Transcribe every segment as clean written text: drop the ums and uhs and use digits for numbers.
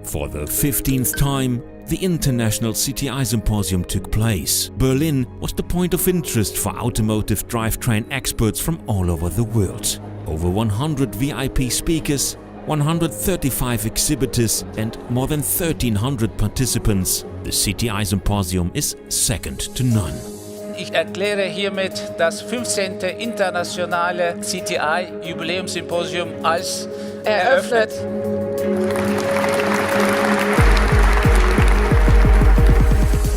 For the 15th time, the International CTI Symposium took place. Berlin was the point of interest for automotive drivetrain experts from all over the world. Over 100 VIP speakers, 135 exhibitors and more than 1,300 participants. The CTI Symposium is second to none. Ich erkläre hiermit das 15. internationale CTI Jubiläumssymposium als eröffnet.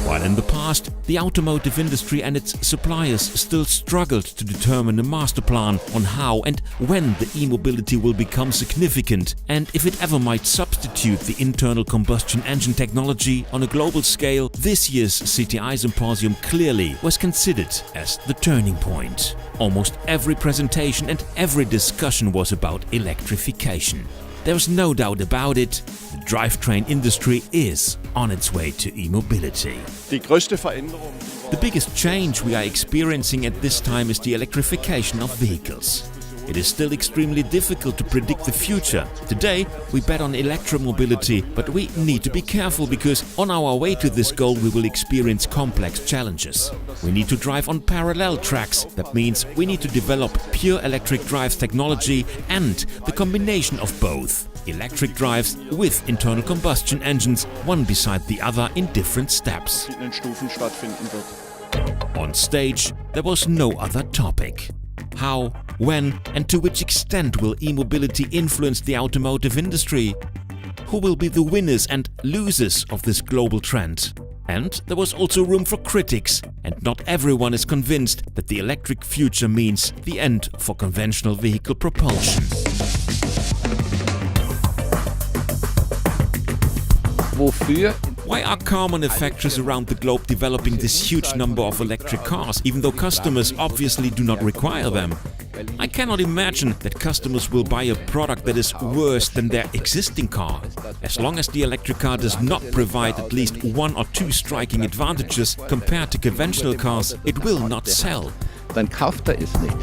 While in the past, the automotive industry and its suppliers still struggled to determine a master plan on how and when the e-mobility will become significant and if it ever might substitute the internal combustion engine technology on a global scale, this year's CTI Symposium clearly was considered as the turning point. Almost every presentation and every discussion was about electrification. There's no doubt about it, the drivetrain industry is on its way to e-mobility. The biggest change we are experiencing at this time is the electrification of vehicles. It is still extremely difficult to predict the future. Today, we bet on electromobility, but we need to be careful because on our way to this goal we will experience complex challenges. We need to drive on parallel tracks. That means we need to develop pure electric drives technology and the combination of both. Electric drives with internal combustion engines, one beside the other in different steps. On stage, there was no other topic. How, when and to which extent will e-mobility influence the automotive industry? Who will be the winners and losers of this global trend? And there was also room for critics, and not everyone is convinced that the electric future means the end for conventional vehicle propulsion. Why are car manufacturers around the globe developing this huge number of electric cars, even though customers obviously do not require them? I cannot imagine that customers will buy a product that is worse than their existing car. As long as the electric car does not provide at least one or two striking advantages compared to conventional cars, it will not sell. Dann kauft es nicht.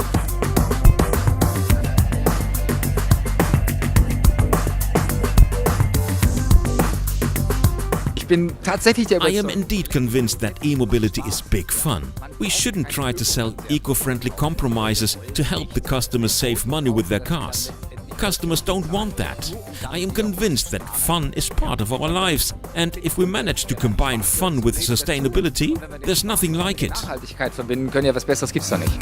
I am indeed convinced that e-mobility is big fun. We shouldn't try to sell eco-friendly compromises to help the customers save money with their cars. Customers don't want that. I am convinced that fun is part of our lives, and if we manage to combine fun with sustainability, there's nothing like it. Nachhaltigkeit verbinden können, ja, was Besseres gibt's da nicht.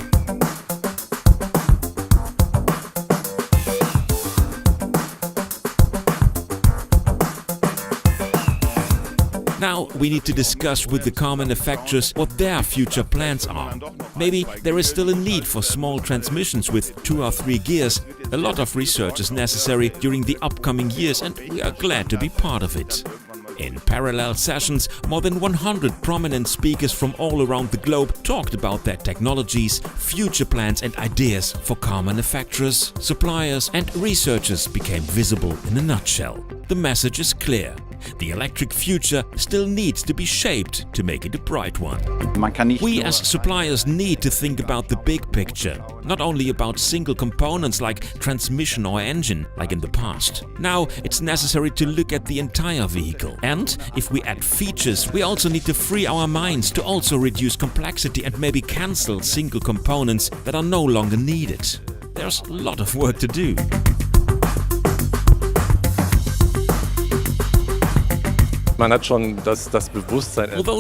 Now we need to discuss with the car manufacturers what their future plans are. Maybe there is still a need for small transmissions with 2 or 3 gears. A lot of research is necessary during the upcoming years and we are glad to be part of it. In parallel sessions, more than 100 prominent speakers from all around the globe talked about their technologies, future plans and ideas for car manufacturers, suppliers and researchers became visible in a nutshell. The message is clear. The electric future still needs to be shaped to make it a bright one. We as suppliers need to think about the big picture, not only about single components like transmission or engine, like in the past. Now it's necessary to look at the entire vehicle. And if we add features, we also need to free our minds to also reduce complexity and maybe cancel single components that are no longer needed. There's a lot of work to do. Although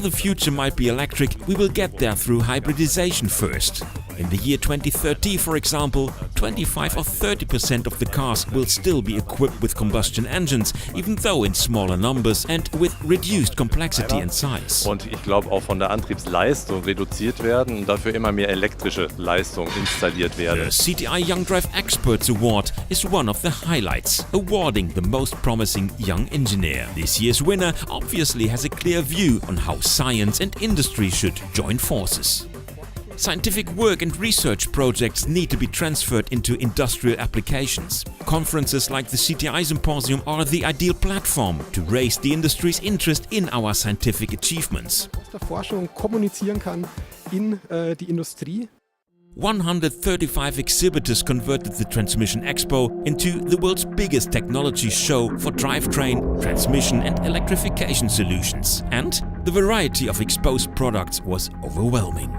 the future might be electric, we will get there through hybridization first. In the year 2030, for example, 25 or 30% of the cars will still be equipped with combustion engines, even though in smaller numbers and with reduced complexity and size. Und ich glaube auch von der Antriebsleistung reduziert werden und dafür immer mehr elektrische Leistung installiert werden. The CTI Young Drive Experts Award is one of the highlights, awarding the most promising young engineer. This year's winner obviously has a clear view on how science and industry should join forces. Scientific work and research projects need to be transferred into industrial applications. Conferences like the CTI Symposium are the ideal platform to raise the industry's interest in our scientific achievements. Aus der Forschung kommunizieren kann in die Industrie. 135 exhibitors converted the Transmission Expo into the world's biggest technology show for drivetrain, transmission and electrification solutions. And the variety of exposed products was overwhelming.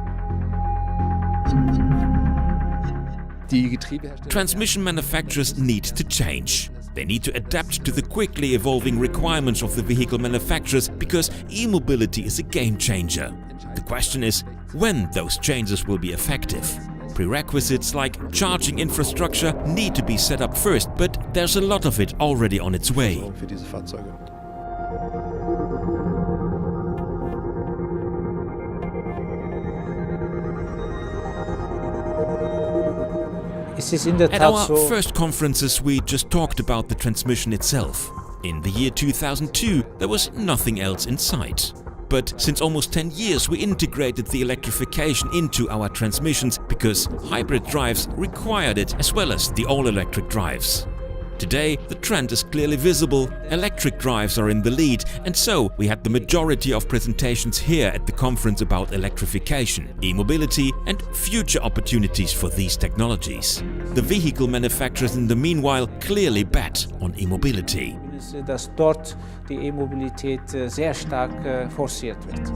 Transmission manufacturers need to change. They need to adapt to the quickly evolving requirements of the vehicle manufacturers because e-mobility is a game changer. The question is when those changes will be effective. Prerequisites like charging infrastructure need to be set up first, but there's a lot of it already on its way. At our first conferences we just talked about the transmission itself. In the year 2002 there was nothing else in sight. But since almost 10 years we integrated the electrification into our transmissions because hybrid drives required it as well as the all-electric drives. Today the trend is clearly visible, electric drives are in the lead, and so we had the majority of presentations here at the conference about electrification, e-mobility and future opportunities for these technologies. The vehicle manufacturers in the meanwhile clearly bet on e-mobility. Dass dort die E-Mobilität sehr stark forciert wird.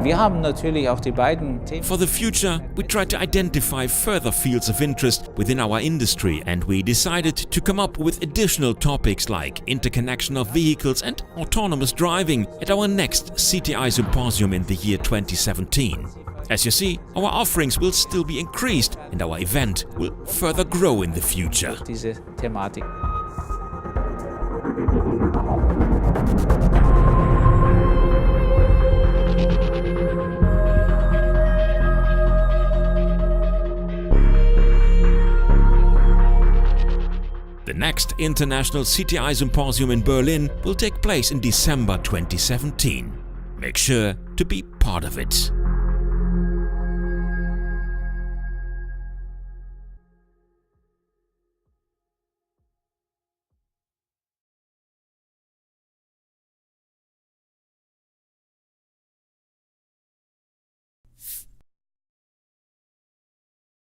Wir haben natürlich auch die beiden Themen. For the future, we tried to identify further fields of interest within our industry, and we decided to come up with additional topics like interconnection of vehicles and autonomous driving at our next CTI Symposium in the year 2017. As you see, our offerings will still be increased and our event will further grow in the future. Diese Thematik. The next International CTI Symposium in Berlin will take place in December 2017. Make sure to be part of it.